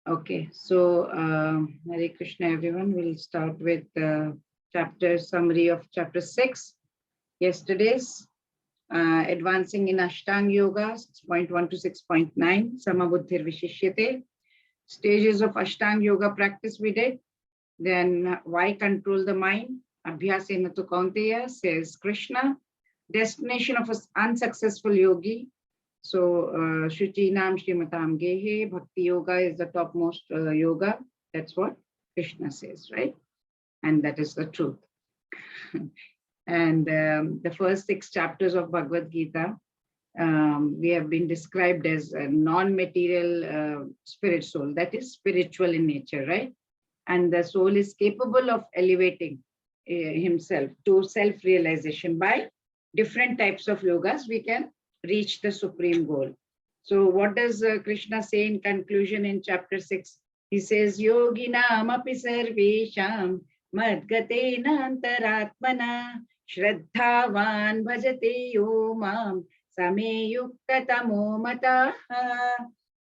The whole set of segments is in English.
Okay, so Hare Krishna, everyone. We'll start with chapter summary of chapter 6. Yesterday's advancing in Ashtanga Yoga 6.1 to 6.9. Samabuddhir Vishishyate. Stages of Ashtanga Yoga practice we did. Then why control the mind? Abhyasena tu Kaunteya, says Krishna. Destination of an unsuccessful yogi. So, Shuchinam Shrimatam Gehe, Bhakti Yoga is the topmost yoga. That's what Krishna says, right? And that is the truth. And the first 6 chapters of Bhagavad Gita, we have been described as a non-material spirit soul, that is spiritual in nature, right? And the soul is capable of elevating himself to self-realization by different types of yogas. We can reach the supreme goal. So what does Krishna say in conclusion in chapter 6? He says, Yoginam api sarvesham madgatena antaratmana shraddhavan bhajate yo mam same yukta tamo mataha.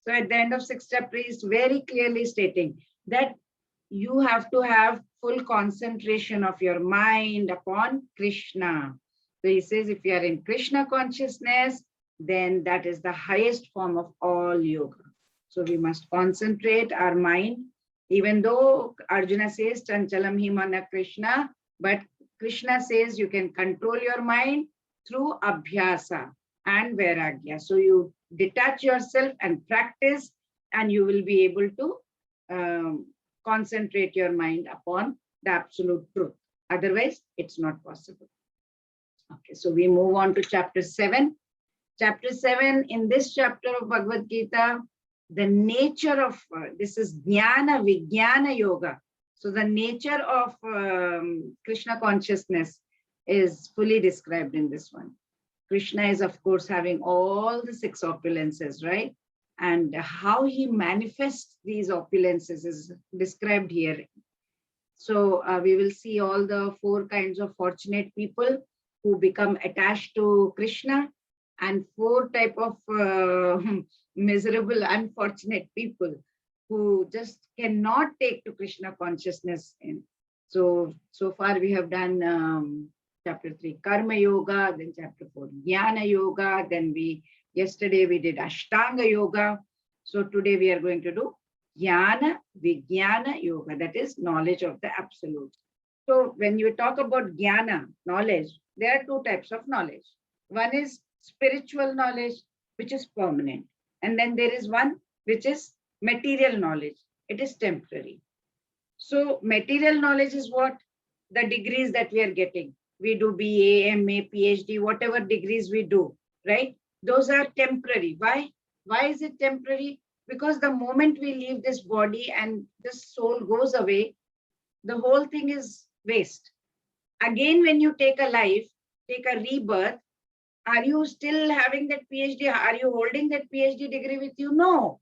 So at the end of 6th chapter, he is very clearly stating that you have to have full concentration of your mind upon Krishna. So he says, if you are in Krishna consciousness, then that is the highest form of all yoga. So we must concentrate our mind, even though Arjuna says, Chanchalam hi mana Krishna, but Krishna says you can control your mind through abhyasa and vairagya. So you detach yourself and practice, and you will be able to concentrate your mind upon the absolute truth. Otherwise, it's not possible. Okay, so we move on to chapter 7. Chapter 7, in this chapter of Bhagavad Gita, the nature of, this is Jnana Vijnana Yoga. So the nature of Krishna consciousness is fully described in this one. Krishna is, of course, having all the 6 opulences, right? And how he manifests these opulences is described here. So we will see all the 4 kinds of fortunate people who become attached to Krishna, and 4 type of miserable, unfortunate people who just cannot take to Krishna consciousness. So far we have done chapter 3 Karma Yoga, then chapter 4 Jnana Yoga, then yesterday we did Ashtanga Yoga. So today we are going to do Jnana Vijnana Yoga, that is knowledge of the absolute. So when you talk about Jnana, knowledge, there are 2 types of knowledge. One is spiritual knowledge, which is permanent. And then there is one which is material knowledge. It is temporary. So material knowledge is what? The degrees that we are getting. We do BA, MA, PhD, whatever degrees we do, right? Those are temporary. Why? Why is it temporary? Because the moment we leave this body and this soul goes away, the whole thing is waste. Again, when you take a life, take a rebirth, are you still having that PhD? Are you holding that PhD degree with you? No.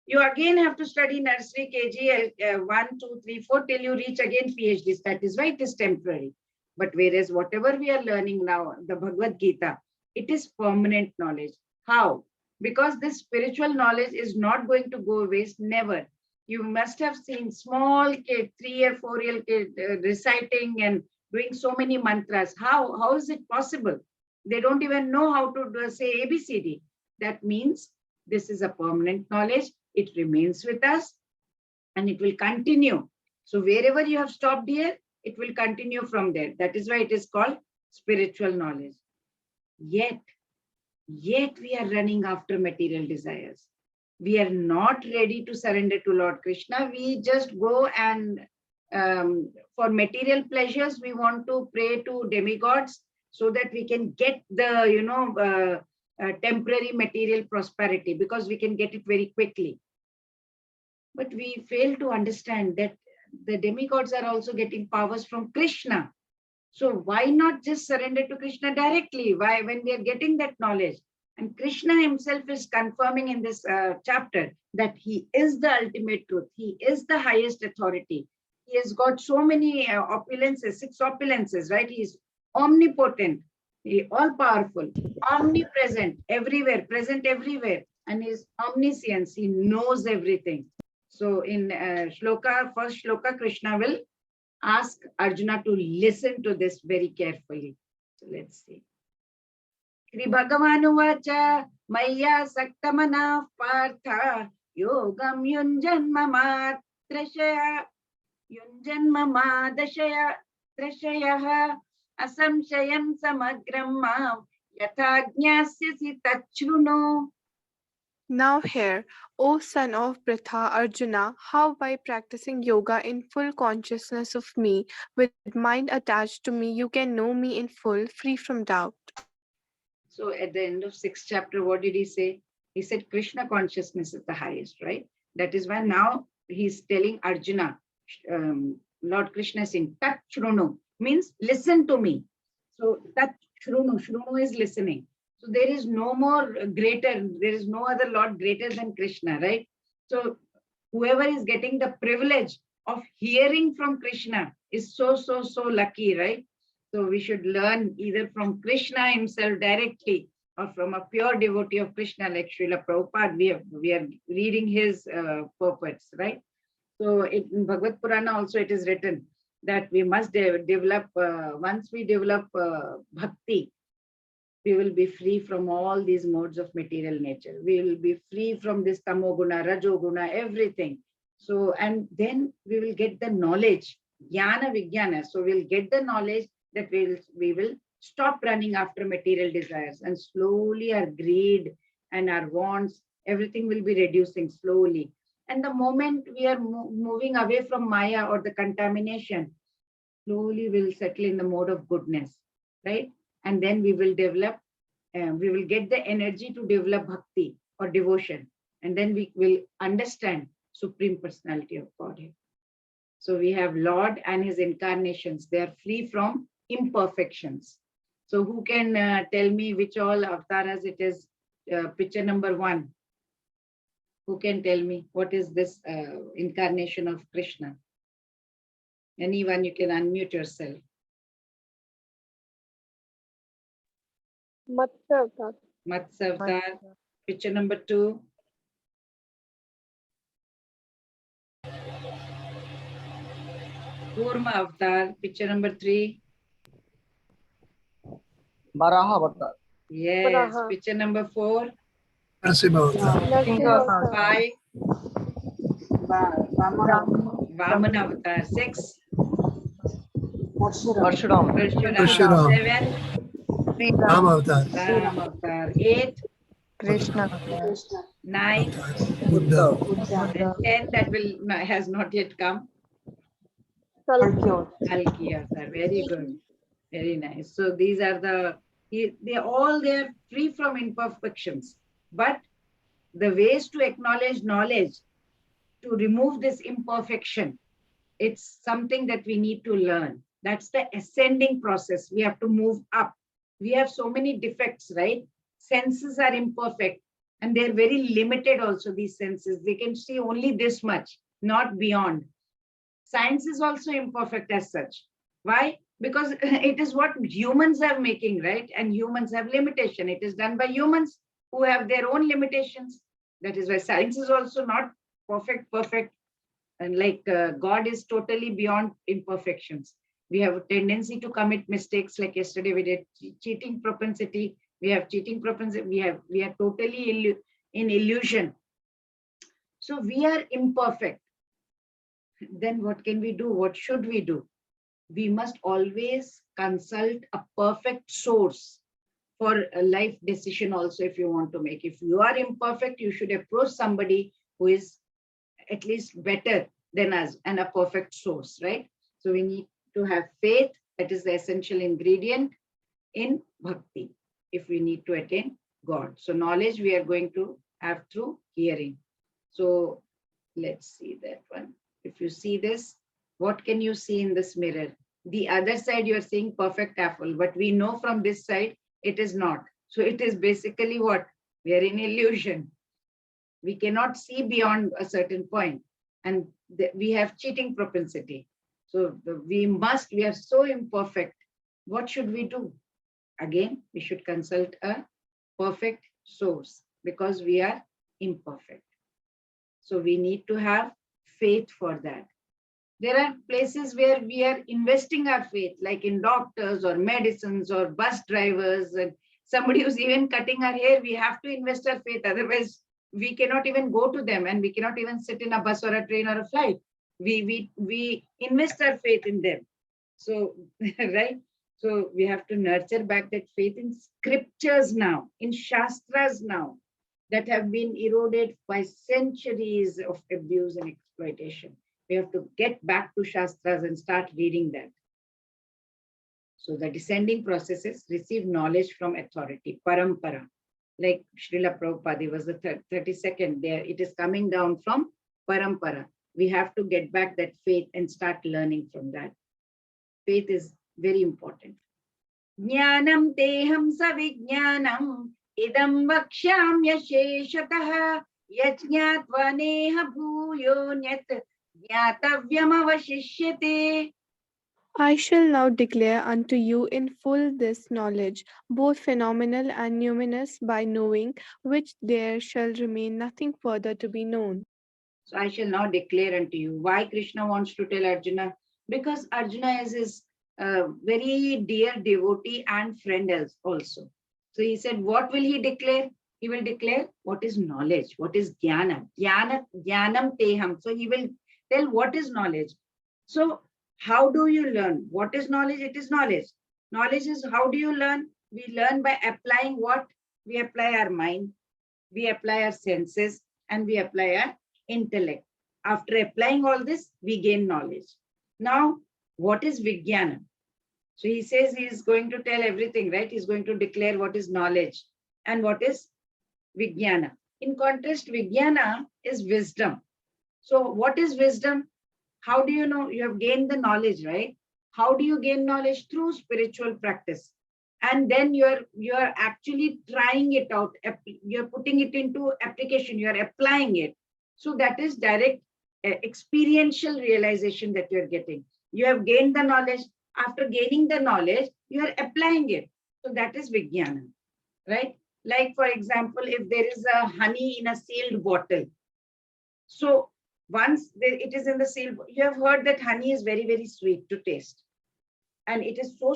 You again have to study nursery, KG, 1, 2, 3, 4 till you reach again PhD. That is why it is temporary. But whereas whatever we are learning now, the Bhagavad Gita, it is permanent knowledge. How? Because this spiritual knowledge is not going to go waste, never. You must have seen small kid, 3 or 4 year kid reciting and doing so many mantras. How is it possible? They don't even know how to say ABCD. That means this is a permanent knowledge. It remains with us and it will continue. So wherever you have stopped here, it will continue from there. That is why it is called spiritual knowledge. Yet we are running after material desires. We are not ready to surrender to Lord Krishna. We just go and for material pleasures, we want to pray to demigods so that we can get the, temporary material prosperity, because we can get it very quickly. But we fail to understand that the demigods are also getting powers from Krishna. So why not just surrender to Krishna directly? Why, when we are getting that knowledge? And Krishna himself is confirming in this chapter that he is the ultimate truth. He is the highest authority. He has got so many opulences, 6 opulences, right? He is omnipotent, all powerful, omnipresent, everywhere, present everywhere, and his omniscience, he knows everything. So in first shloka, Krishna will ask Arjuna to listen to this very carefully. So let's see. Shri Bhagavanuvacha Maya Saktamana Partha Yogam Yunjanmama Trashaya Yunjanmama Dashaya Trashaya Asamshayam Samagram Mam Yathajnasyasi Tachruno. Now hear, O son of Pritha Arjuna, how by practicing yoga in full consciousness of me, with mind attached to me, you can know me in full, free from doubt. So at the end of 6th chapter, what did he say? He said Krishna consciousness is the highest, right? That is why now he's telling Arjuna, Lord Krishna is saying, Tat Shruno, means listen to me. So Tat Shruno, Shruno is listening. So there is no more greater, there is no other Lord greater than Krishna, right? So whoever is getting the privilege of hearing from Krishna is so lucky, right? So we should learn either from Krishna himself directly or from a pure devotee of Krishna like Srila Prabhupada. We are reading his purports, right? So in Bhagavad Purana also it is written that we must develop, once we develop bhakti, we will be free from all these modes of material nature. We will be free from this tamoguna, rajoguna, everything. So, and then we will get the knowledge, jnana vijnana. So we'll get the knowledge that we will stop running after material desires, and slowly our greed and our wants, everything will be reducing slowly. And the moment we are moving away from Maya or the contamination, slowly we'll settle in the mode of goodness, right? And then we will develop, we will get the energy to develop bhakti or devotion. And then we will understand Supreme Personality of Godhead. So we have Lord and his incarnations. They are free from imperfections. So who can tell me which all avatars it is? Picture number 1. Who can tell me what is this incarnation of Krishna? Anyone, you can unmute yourself. Matsya Avatar. Matsya Avatar. Picture number 2. Kurma Avatar. Picture number 3. Varaha Avatar. Yes. Varaha. Picture number 4. Narasimha Avatar. Narasimha Avatar. 5. Vamana Avatar. 6. Parshuram. Parshuram. 7. Rama Avatar. Ram Avatar. 8. Krishna. 9. Buddha. And 10 that has not yet come. Kalki Avatar. Very good. Very nice. So these are they're free from imperfections. But the ways to acknowledge knowledge, to remove this imperfection, it's something that we need to learn. That's the ascending process. We have to move up. We have so many defects, right? Senses are imperfect and they're very limited also, these senses. They can see only this much, not beyond. Science is also imperfect as such. Why? Because it is what humans are making, right? And humans have limitation. It is done by humans who have their own limitations. That is why science is also not perfect. And like God is totally beyond imperfections. We have a tendency to commit mistakes. Like yesterday we did cheating propensity. We have cheating propensity. We are totally in illusion. So we are imperfect. Then what can we do? What should we do? We must always consult a perfect source for a life decision also if you want to make. If you are imperfect, you should approach somebody who is at least better than us and a perfect source, right? So we need to have faith. That is the essential ingredient in bhakti if we need to attain God. So knowledge we are going to have through hearing. So let's see that one. If you see this, what can you see in this mirror? The other side you are seeing perfect apple, but we know from this side it is not. So it is basically what? We are in illusion. We cannot see beyond a certain point, and we have cheating propensity. So we are so imperfect. What should we do? Again, we should consult a perfect source because we are imperfect. So we need to have faith for that. There are places where we are investing our faith, like in doctors or medicines or bus drivers, and somebody who's even cutting our hair, we have to invest our faith. Otherwise, we cannot even go to them, and we cannot even sit in a bus or a train or a flight. We invest our faith in them. So, right? So we have to nurture back that faith in scriptures now, in shastras now, that have been eroded by centuries of abuse and exploitation. We have to get back to shastras and start reading that. So the descending processes receive knowledge from authority, parampara. Like Srila Prabhupada was the 32nd there. It is coming down from parampara. We have to get back that faith and start learning from that. Faith is very important. Jnanam teham savijnanam idam vakshamya sheshatah yajñatva neha bhuyo nyat jnatavyam avashishyate. I shall now declare unto you in full this knowledge, both phenomenal and numinous, by knowing which there shall remain nothing further to be known. So I shall now declare unto you. Why Krishna wants to tell Arjuna? Because Arjuna is his very dear devotee and friend also. So he said, what will he declare? He will declare what is knowledge, what is jnana. Jnanam teham. So he will tell what is knowledge. So how do you learn? What is knowledge? It is knowledge. Knowledge is, how do you learn? We learn by applying what? We apply our mind, we apply our senses, and we apply our intellect. After applying all this, we gain knowledge. Now, what is Vijnana? So he says he is going to tell everything, right? He's going to declare what is knowledge and what is Vijnana. In contrast, Vijnana is wisdom. So what is wisdom? How do you know? You have gained the knowledge, right? How do you gain knowledge? Through spiritual practice. And then you're actually trying it out. You're putting it into application. You're applying it. So that is direct experiential realization that you're getting. You have gained the knowledge. After gaining the knowledge, you are applying it. So that is Vijnana, right? Like, for example, if there is a honey in a sealed bottle. So once it is in the sealed, you have heard that honey is very, very sweet to taste. And it is so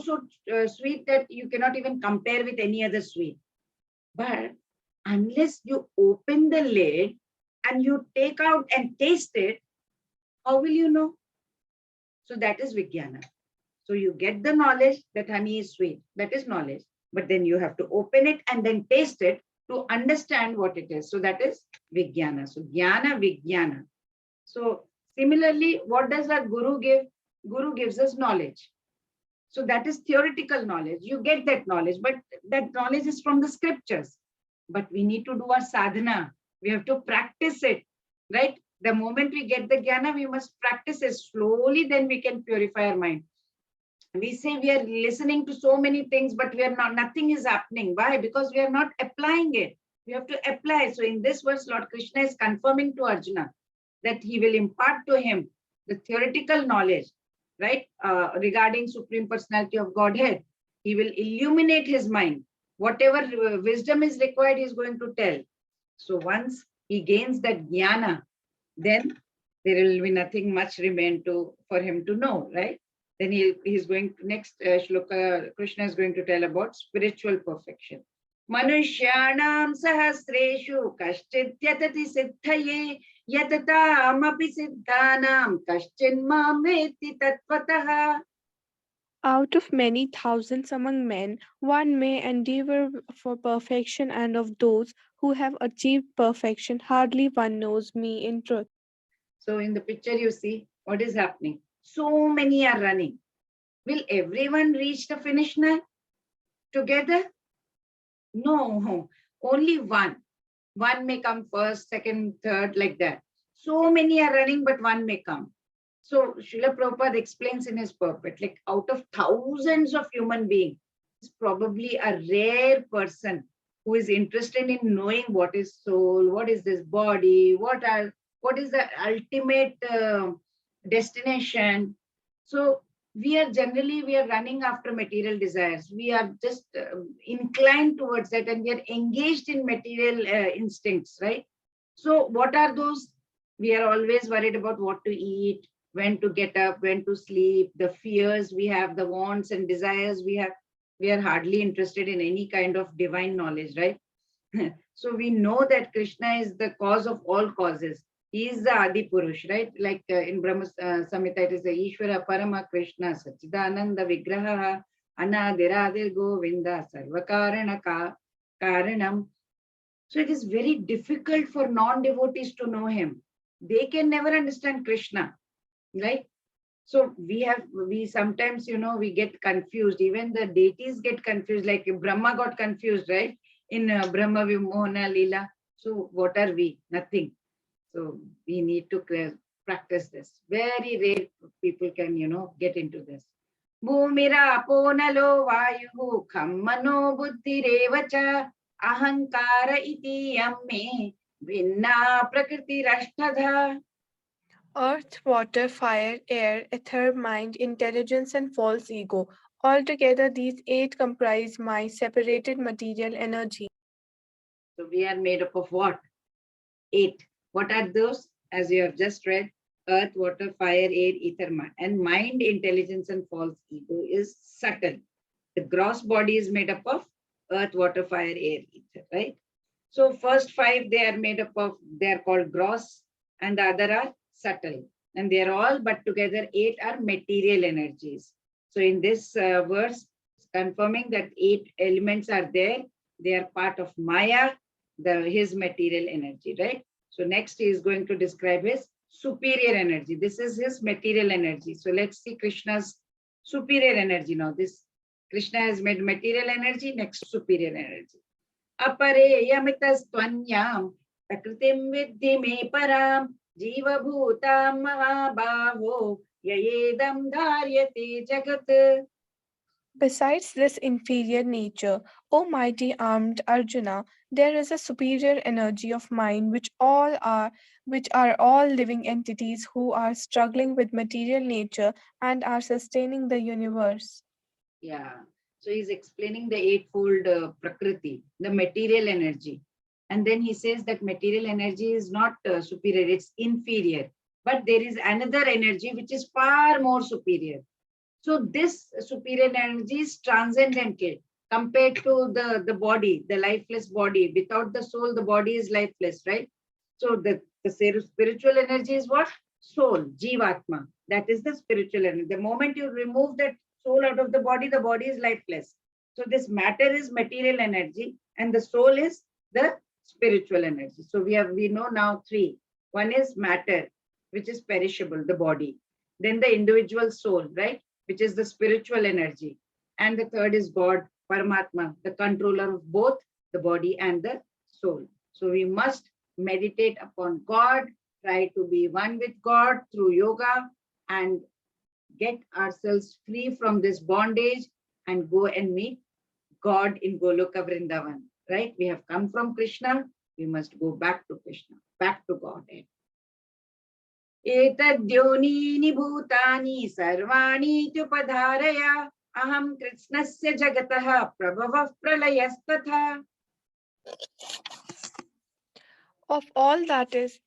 sweet that you cannot even compare with any other sweet. But unless you open the lid and you take out and taste it, how will you know? So that is Vijnana. So you get the knowledge that honey is sweet. That is knowledge. But then you have to open it and then taste it to understand what it is. So that is Vijnana. So Jnana, Vijnana. So similarly, what does our Guru give? Guru gives us knowledge. So that is theoretical knowledge. You get that knowledge, but that knowledge is from the scriptures. But we need to do our sadhana. We have to practice it, right? The moment we get the jnana, we must practice it slowly, then we can purify our mind. We say we are listening to so many things, but we are not, nothing is happening. Why? Because we are not applying it. We have to apply. So in this verse, Lord Krishna is confirming to Arjuna that he will impart to him the theoretical knowledge, right? Regarding Supreme Personality of Godhead. He will illuminate his mind. Whatever wisdom is required, he is going to tell. So once he gains that jnana, then there will be nothing much remain for him to know, right? Then he's going to, next shloka, Krishna is going to tell about spiritual perfection. Manushyanam sahasreshu kashchit yatati siddhaye yatataamapi siddhanam kaschin mam veti tattvataha. Out of many thousands among men, one may endeavor for perfection, and of those who have achieved perfection, hardly one knows me in truth. So in the picture you see what is happening. So many are running. Will everyone reach the finish line together? No, only one. One may come first, second, third, like that. So many are running, but one may come. So Srila Prabhupada explains in his purport, like out of thousands of human beings, it's probably a rare person who is interested in knowing what is soul, what is this body, what is the ultimate destination. So we are running after material desires. We are just inclined towards that, and we are engaged in material instincts, right? So what are those? We are always worried about what to eat, when to get up, when to sleep, the fears we have, the wants and desires we have. We are hardly interested in any kind of divine knowledge, right? So we know that Krishna is the cause of all causes. He is the Adi Purush, right? Like in Brahma Samhita, it is the Ishvara Parama Krishna Sachidananda Vigraha Anadiradir Govinda Sarvakarana Karanam. So it is very difficult for non-devotees to know him. They can never understand Krishna, right? So we sometimes, we get confused. Even the deities get confused, like Brahma got confused, right? In Brahma Vimohana Leela. So what are we? Nothing. So we need to practice this. Very rare people can, get into this. Bhumira ponalo vayu khammano buddhirevacha ahankara iti yamme vinna prakriti rashtadha. Earth, water, fire, air, ether, mind, intelligence, and false ego. Altogether, these eight comprise my separated material energy. So we are made up of what? Eight. What are those? As you have just read, earth, water, fire, air, ether, mind. And mind, intelligence, and false ego is subtle. The gross body is made up of earth, water, fire, air, ether, right? So first five, they are made up of, they are called gross, and the other are subtle. And they are all, but together, eight are material energies. So in this verse, confirming that eight elements are there, they are part of Maya, his material energy, right? So next he is going to describe his superior energy. This is his material energy. So let's see Krishna's superior energy now. This Krishna has made material energy, next superior energy. Apareyamitastvanyam prakritim viddhi me param jivabhutam mahabhavo yayedam dharyate jagat. Besides this inferior nature, O mighty armed Arjuna, there is a superior energy of mind which are all living entities who are struggling with material nature and are sustaining the universe. Yeah. So he's explaining the eightfold Prakriti, the material energy. And then he says that material energy is not superior, it's inferior. But there is another energy which is far more superior. So this superior energy is transcendental compared to the body, the lifeless body. Without the soul, the body is lifeless, right? So the spiritual energy is what? Soul, Jivatma. That is the spiritual energy. The moment you remove that soul out of the body is lifeless. So this matter is material energy and the soul is the spiritual energy. So we know now three. One is matter, which is perishable, the body. Then the individual soul, right? Which is the spiritual energy. And the third is God, Paramatma, the controller of both the body and the soul. So we must meditate upon God, try to be one with God through yoga and get ourselves free from this bondage and go and meet God in Goloka Vrindavan, right? We have come from Krishna, we must go back to Krishna, back to Godhead. Etadhyonini bhutani sarvani tupadharaya aham krishnasya jagataha prabhavav pralayasthatha. Of all that is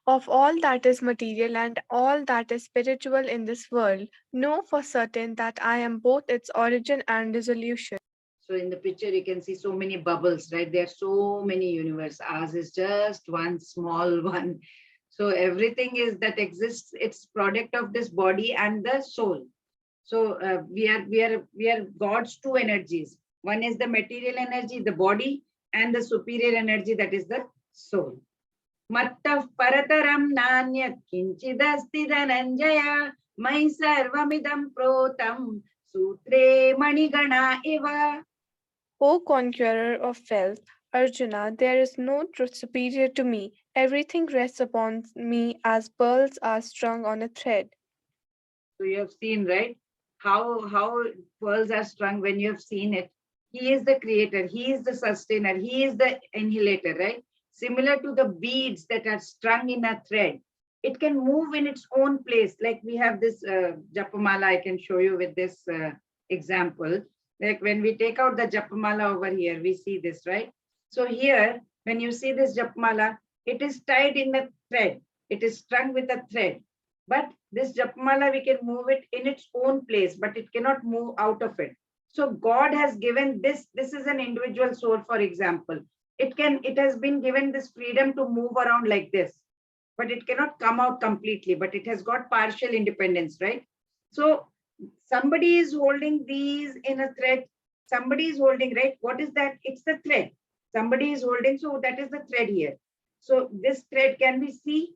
of all that is material and all that is spiritual in this world, know for certain that I am both its origin and dissolution. So in the picture, you can see so many bubbles, right? There are so many universes. Ours is just one small one. So everything is that exists, it's product of this body and the soul. So we are God's two energies. One is the material energy, the body, and the superior energy, that is the soul. Mattav parataram nanyat kinchidasti dhananjaya mai sarvamidam protam sutre manigana eva. O conqueror of wealth, Arjuna, there is no truth superior to me. Everything rests upon me as pearls are strung on a thread. So you have seen, right? How pearls are strung when you have seen it. He is the creator, he is the sustainer, he is the annihilator, right? Similar to the beads that are strung in a thread. It can move in its own place. Like we have this Japamala, I can show you with this example. Like when we take out the Japamala over here, we see this, right? So here, when you see this Japamala, it is tied in a thread. It is strung with a thread. But this Japamala, we can move it in its own place, but it cannot move out of it. So God has given this. This is an individual soul, for example. It has been given this freedom to move around like this, but it cannot come out completely, but it has got partial independence, right? So somebody is holding these in a thread. Somebody is holding, right? What is that? It's the thread. Somebody is holding, so that is the thread here. So this thread, can we see?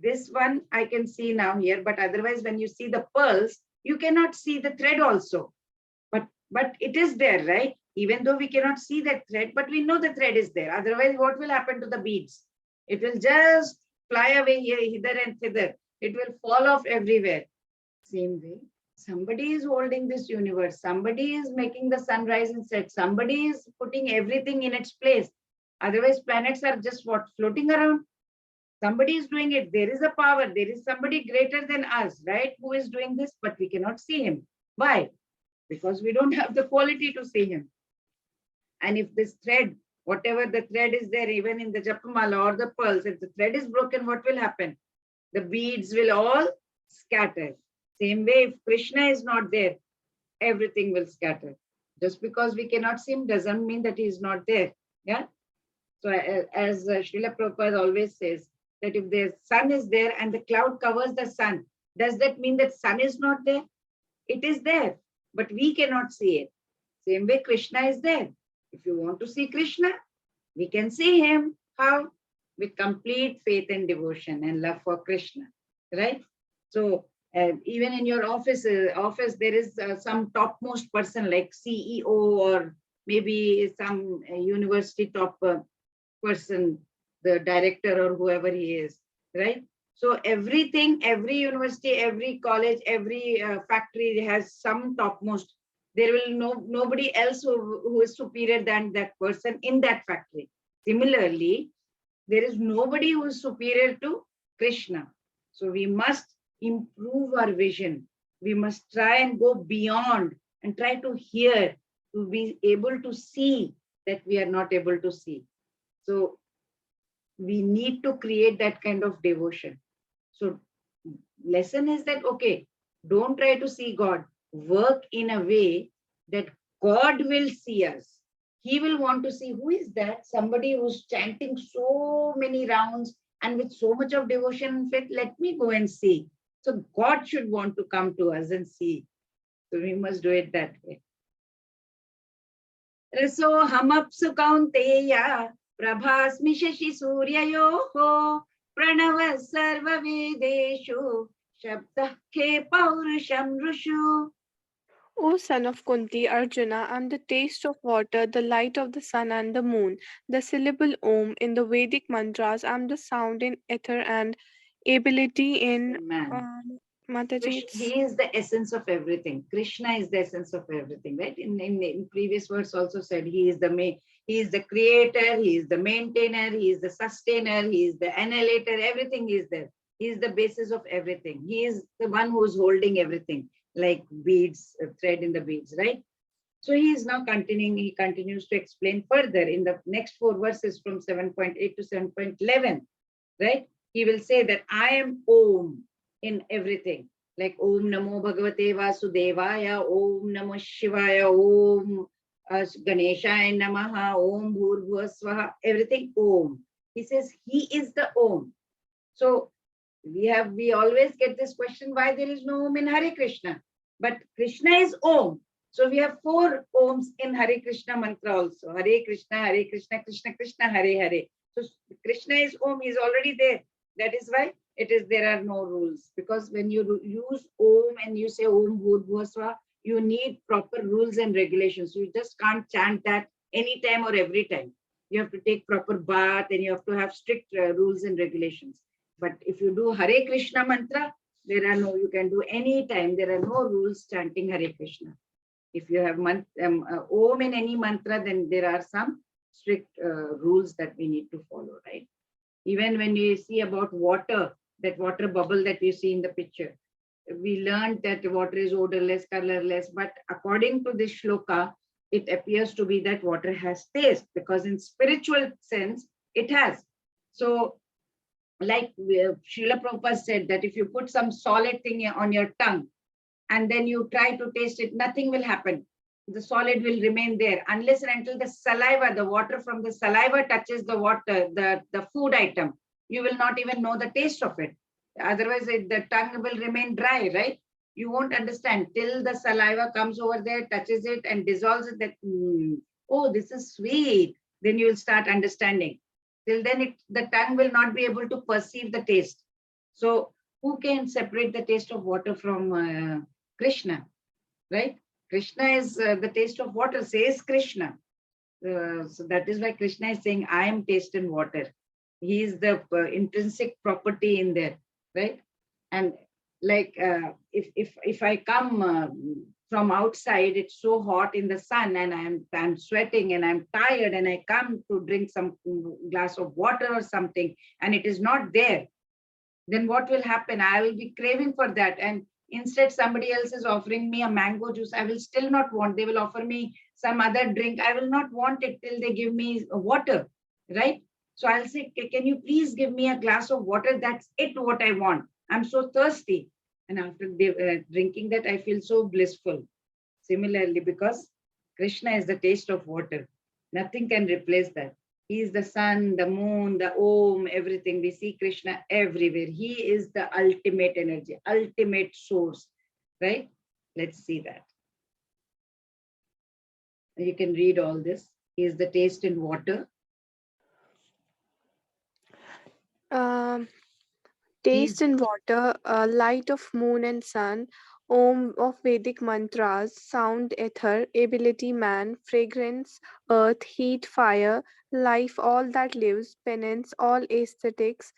This one I can see now here, but otherwise when you see the pearls, you cannot see the thread also. But it is there, right? Even though we cannot see that thread, but we know the thread is there. Otherwise, what will happen to the beads? It will just fly away here, hither and thither. It will fall off everywhere. Same way, somebody is holding this universe. Somebody is making the sun rise and set. Somebody is putting everything in its place. Otherwise, planets are just what? Floating around. Somebody is doing it. There is a power. There is somebody greater than us, right? Who is doing this, but we cannot see him. Why? Because we don't have the quality to see him. And if this thread, whatever the thread is there, even in the Japamala or the pearls, if the thread is broken, what will happen? The beads will all scatter. Same way, if Krishna is not there, everything will scatter. Just because we cannot see him doesn't mean that he is not there. Yeah. So as Srila Prabhupada always says, that if the sun is there and the cloud covers the sun, does that mean that sun is not there? It is there, but we cannot see it. Same way, Krishna is there. If you want to see Krishna, we can see him. How? With complete faith and devotion and love for Krishna, right? So even in your office, there is some topmost person like CEO or maybe some university top person, the director or whoever he is, right? So everything, every university, every college, every factory has some topmost. There will nobody else who is superior than that person in that factory. Similarly, there is nobody who is superior to Krishna. So we must improve our vision. We must try and go beyond and try to hear, to be able to see that we are not able to see. So we need to create that kind of devotion. So lesson is that, okay, don't try to see God. Work in a way that God will see us. He will want to see, who is that? Somebody who's chanting so many rounds and with so much of devotion and faith. Let me go and see. So God should want to come to us and see. So we must do it that way. Raso hamapsu kaunteya prabhasmi shashi suryayoho pranava sarva vedeshu shabdah ke paurusham rushu. O son of Kunti, Arjuna, I am the taste of water, the light of the sun and the moon, the syllable Om in the Vedic mantras. I am the sound in ether and ability in Mataji. He is the essence of everything. Krishna is the essence of everything, right? In previous verse also said he is the creator, he is the maintainer, he is the sustainer, he is the annihilator, everything is there. He is the basis of everything. He is the one who is holding everything, like beads, thread in the beads, right? So he is now continuing, he continues to explain further in the next 4 verses from 7.8 to 7.11, right? He will say that I am Om in everything, like Om Namo Bhagavate Vasudevaya, Om Namo Shivaya, Om Ganeshaya Namaha, Om Bhurbhuva Swaha, everything Om. He says he is the Om. So we always get this question, why there is no Om in Hare Krishna? But Krishna is Om. So we have 4 Oms in Hare Krishna mantra also. Hare Krishna, Krishna Krishna, Hare Hare. So Krishna is Om, he is already there. That is why there are no rules. Because when you use Om and you say Om Bhurbhuva Swaha, you need proper rules and regulations. You just can't chant that anytime or every time. You have to take proper bath and you have to have strict rules and regulations. But if you do Hare Krishna mantra, you can do any time. There are no rules chanting Hare Krishna. If you have Om in any mantra, then there are some strict rules that we need to follow, right? Even when you see about water, that water bubble that we see in the picture, we learned that water is odorless, colorless, but according to this shloka, it appears to be that water has taste, because in spiritual sense, it has. So like Srila Prabhupada said that if you put some solid thing on your tongue and then you try to taste it, nothing will happen. The solid will remain there unless and until the saliva, the water from the saliva touches the water, the food item. You will not even know the taste of it. Otherwise, the tongue will remain dry, right? You won't understand till the saliva comes over there, touches it and dissolves it. That, oh, this is sweet. Then you will start understanding. Till then, the tongue will not be able to perceive the taste. So, who can separate the taste of water from Krishna, right? Krishna is the taste of water, says Krishna. So that is why Krishna is saying, I am taste in water. He is the intrinsic property in there, right? And like if I come from outside, it's so hot in the sun and I'm sweating and I'm tired and I come to drink some glass of water or something and it is not there, then what will happen? I will be craving for that. And instead, somebody else is offering me a mango juice. I will still not want. They will offer me some other drink. I will not want it till they give me water, right? So I'll say, can you please give me a glass of water? That's it, what I want. I'm so thirsty. And after drinking that, I feel so blissful. Similarly, because Krishna is the taste of water. Nothing can replace that. He is the sun, the moon, the Om, everything. We see Krishna everywhere. He is the ultimate energy, ultimate source, right? Let's see that. You can read all this. He is the taste in water. Taste in water, light of moon and sun, Om of Vedic mantras, sound ether, ability man, fragrance, earth, heat, fire, life, all that lives, penance, all aesthetics,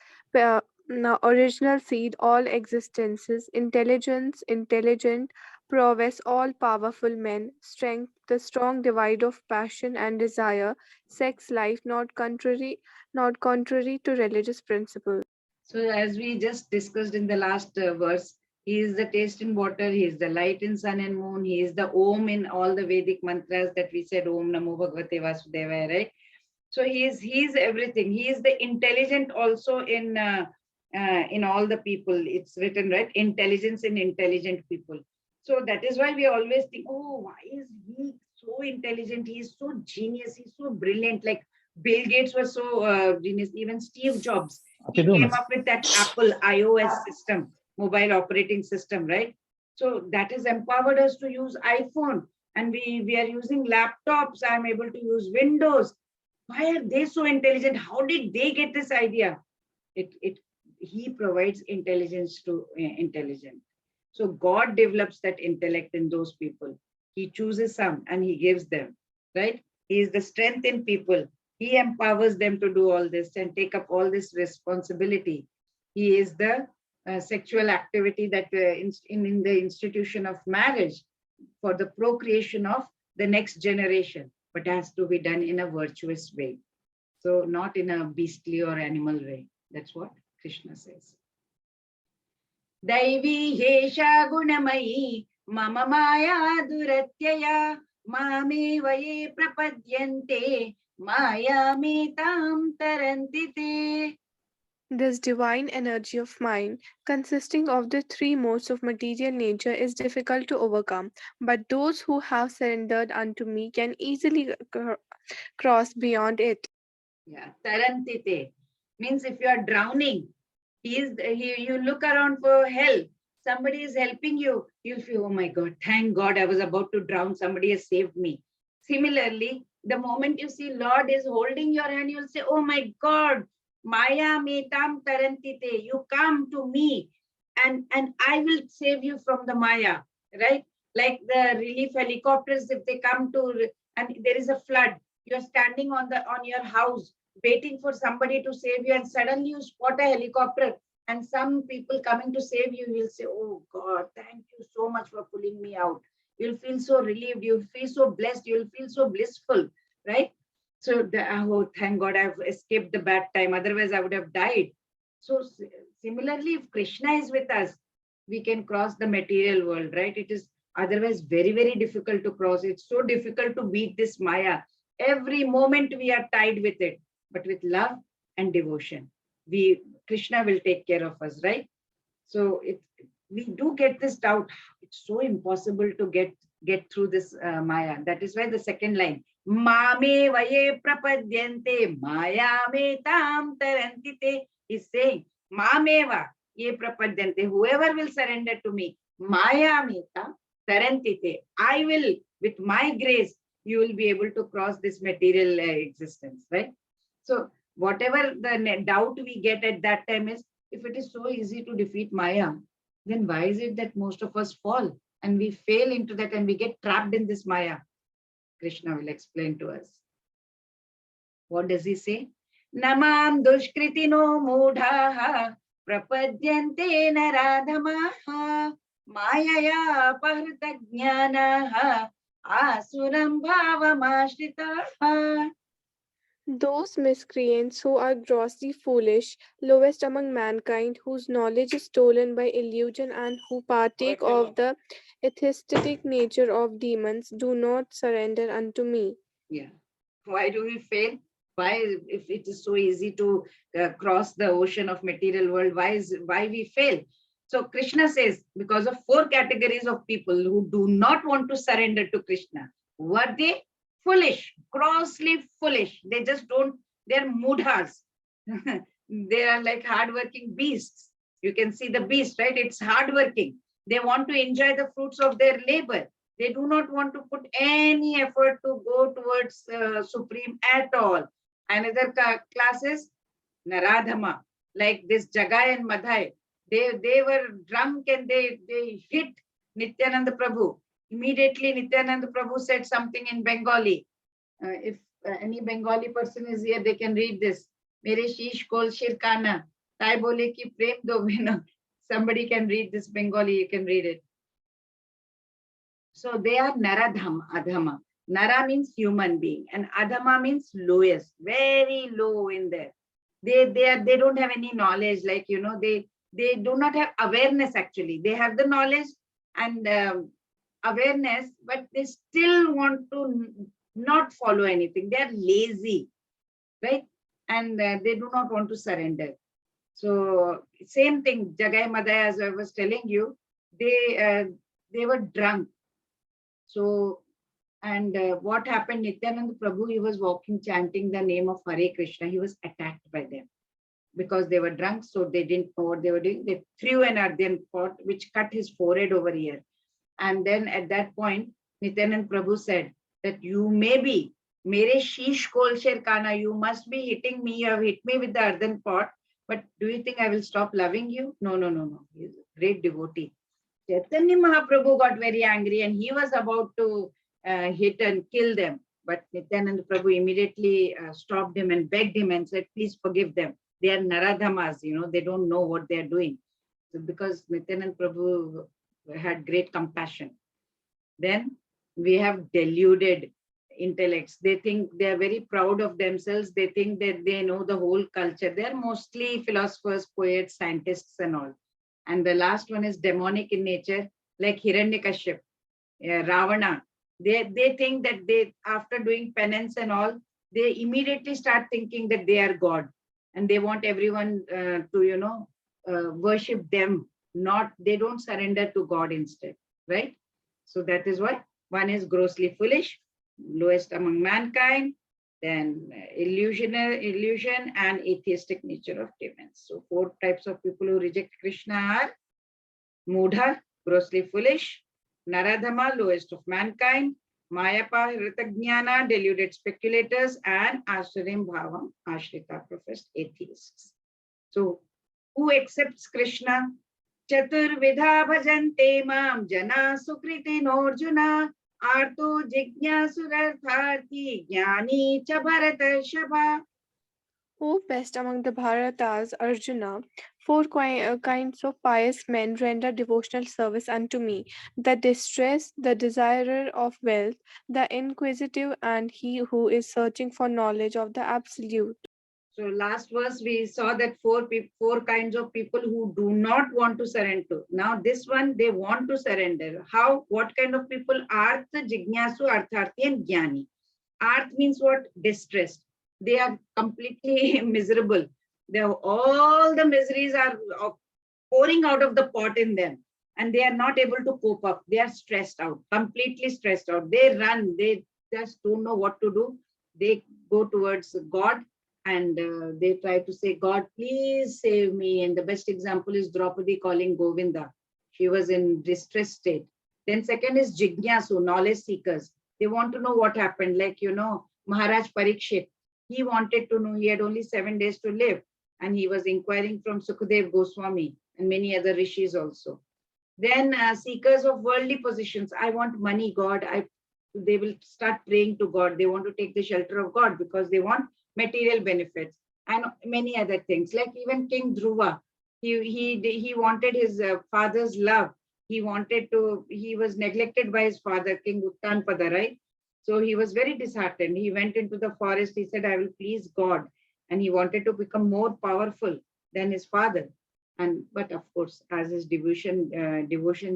original seed, all existences, intelligence, intelligent, prowess, all powerful men, strength, the strong divide of passion and desire, sex, life, not contrary to religious principles. So as we just discussed in the last verse, he is the taste in water, he is the light in sun and moon, he is the Om in all the Vedic mantras that we said, Om Namo Bhagavate Vasudevaya, right? So he is everything. He is the intelligent also in all the people. It's written, right? Intelligence in intelligent people. So that is why we always think, oh, why is he so intelligent? He is so genius. He's so brilliant. Like Bill Gates was so genius. Even Steve Jobs, he came up with that Apple iOS system, mobile operating system, right? So that has empowered us to use iPhone, and we are using laptops. I'm able to use Windows. Why are they so intelligent? How did they get this idea? He provides intelligence to intelligent. So God develops that intellect in those people. He chooses some and he gives them, right? He is the strength in people. He empowers them to do all this and take up all this responsibility. He is the sexual activity that in the institution of marriage for the procreation of the next generation, but has to be done in a virtuous way. So not in a beastly or animal way. That's what Krishna says. Daivi hesha gunamayi mama maya duratyaya mame vaye prapadyante maya metam tarantite. This divine energy of mine, consisting of the three modes of material nature, is difficult to overcome, but those who have surrendered unto me can easily cross beyond it. Yeah, tarantite means if you are drowning, you look around for help. Somebody is helping you. You'll feel, oh my God, thank God I was about to drown. Somebody has saved me. Similarly, the moment you see Lord is holding your hand, you'll say, oh my God, Maya metam tarantite. You come to me and I will save you from the Maya, right? Like the relief helicopters, if they come to and there is a flood, you're standing on your house waiting for somebody to save you, and suddenly you spot a helicopter and some people coming to save you. You'll say, oh God, thank you so much for pulling me out. You'll feel so relieved, you'll feel so blessed, you'll feel so blissful, right? So oh, thank God I've escaped the bad time, otherwise I would have died. So similarly, if Krishna is with us, we can cross the material world, right? It is otherwise very, very difficult to cross. It's so difficult to beat this Maya. Every moment we are tied with it, but with love and devotion, Krishna will take care of us, right? So we do get this doubt. It's so impossible to get through this Maya. That is why the second line, Mame vaye prapadyante Maya me tam tarantite, is saying, Mameva ye prapadyante, whoever will surrender to me, Maya me tam tarantite, I will, with my grace, you will be able to cross this material existence, right? So whatever the doubt we get at that time is, if it is so easy to defeat Maya, then why is it that most of us fall and we fail into that and we get trapped in this Maya? Krishna will explain to us. What does he say? Namam dushkritino mudhaha prapadyante naradhamaha mayaya pahrita jnanaha asuram bhavamashritaha. Those miscreants who are grossly foolish, lowest among mankind, whose knowledge is stolen by illusion and who partake of the atheistic nature of demons, do not surrender unto me. Yeah. Why do we fail? Why, if it is so easy to cross the ocean of material world, why we fail? So Krishna says, because of four categories of people who do not want to surrender to Krishna. Were they? Foolish, grossly foolish. They just don't, they're mudhas. They are like hardworking beasts. You can see the beast, right? It's hardworking. They want to enjoy the fruits of their labor. They do not want to put any effort to go towards Supreme at all. Another class is Naradhama, like this Jagai and Madhai. They were drunk and they hit Nityananda Prabhu. Immediately Nityananda Prabhu said something in Bengali. If any Bengali person is here, they can read this. Mere sheesh kol shirkana. Tai bole ki prem do bina. Somebody can read this Bengali, you can read it. So they are Naradham, Adhama. Nara means human being and Adhama means lowest, very low in there. They don't have any knowledge, like, you know, they do not have awareness actually. They have the knowledge and awareness, but they still want to not follow anything. They are lazy, right? And they do not want to surrender. So same thing, Jagai Madhai, as I was telling you, they were drunk. So, and what happened, Nityananda Prabhu, he was walking, chanting the name of Hare Krishna. He was attacked by them because they were drunk. So they didn't know what they were doing. They threw an earthen pot, which cut his forehead over here. And then at that point, Nityananda Prabhu said that you may be, Mere Sheesh Kol Sher Kana, you must be hitting me. You have hit me with the earthen pot. But do you think I will stop loving you? No, no, no, no. He's a great devotee. Chaitanya Mahaprabhu got very angry and he was about to hit and kill them. But Nityananda Prabhu immediately stopped him and begged him and said, please forgive them. They are Naradhamas, you know, they don't know what they are doing. So because Nityananda Prabhu had great compassion. Then we have deluded intellects. They think they are very proud of themselves. They think that they know the whole culture. They are mostly philosophers, poets, scientists and all. And the last one is demonic in nature, like Hiranyakashipu, Ravana. They think that they, after doing penance and all, they immediately start thinking that they are God. And they want everyone to, you know, worship them. Not, they don't surrender to God instead, right? So that is why one is grossly foolish, lowest among mankind, then illusion and atheistic nature of demons. So four types of people who reject Krishna are Mudha, grossly foolish, Naradhama, lowest of mankind, Mayapa, Hritajnana, deluded speculators, and Ashrim Bhavam, Ashrita, professed atheists. So who accepts Krishna? Chaturvidha bhajante mam jana sukriti norjuna arto jignyasurartharthi jnani cha bharatarshava. O best among the Bharatas, Arjuna, four kinds of pious men render devotional service unto me: the distressed, the desirer of wealth, the inquisitive, and he who is searching for knowledge of the Absolute. So last verse we saw that four kinds of people who do not want to surrender. Now this one, they want to surrender. How? What kind of people? Artha, Jignasu, Artharthi and Jnani. Arth means what? Distressed. They are completely miserable. all the miseries are pouring out of the pot in them, and they are not able to cope up. They are stressed out, completely stressed out. They run, they just don't know what to do. They go towards God, and they try to say, God, please save me. And the best example is Draupadi calling Govinda. She was in distress state. Then second is Jignasu, knowledge seekers. They want to know what happened. Like, Maharaj Parikshit, he wanted to know. He had only 7 days to live, and he was inquiring from Sukadev Goswami and many other rishis also. Then seekers of worldly positions. I want money, God. They will start praying to God. They want to take the shelter of God because they want material benefits and many other things. Like even King Dhruva, he wanted his father's love. He was neglected by his father, King Uttanpada, right? So he was very disheartened. He went into the forest. He said, I will please God. And he wanted to become more powerful than his father. But of course, as his devotion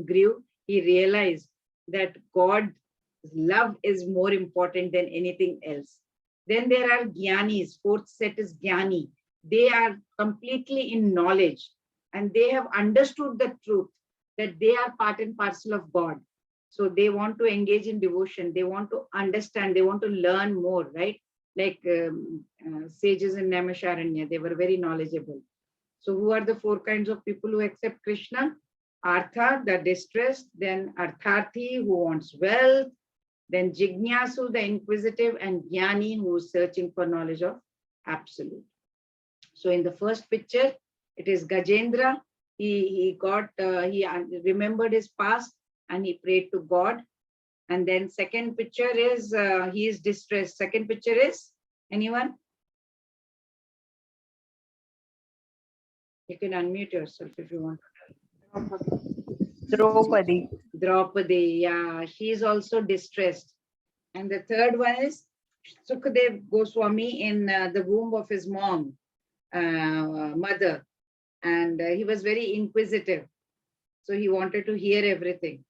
grew, he realized that God's love is more important than anything else. Then there are Gyanis. Fourth set is Gyani. They are completely in knowledge, and they have understood the truth that they are part and parcel of God. So they want to engage in devotion. They want to understand. They want to learn more, right? Like sages in namasharanya, they were very knowledgeable. So who are the 4 kinds of people who accept Krishna? Artha, the distressed, then Artharthi, who wants wealth, then Jignasu, the inquisitive, and Jnani, who is searching for knowledge of absolute. So in the first picture, it is Gajendra. He remembered his past and he prayed to God. And then second picture is he is distressed. Second picture is anyone? You can unmute yourself if you want. Draupadi, yeah, she is also distressed. And the third one is Sukadev Goswami in the womb of his mom, mother. And he was very inquisitive. So he wanted to hear everything.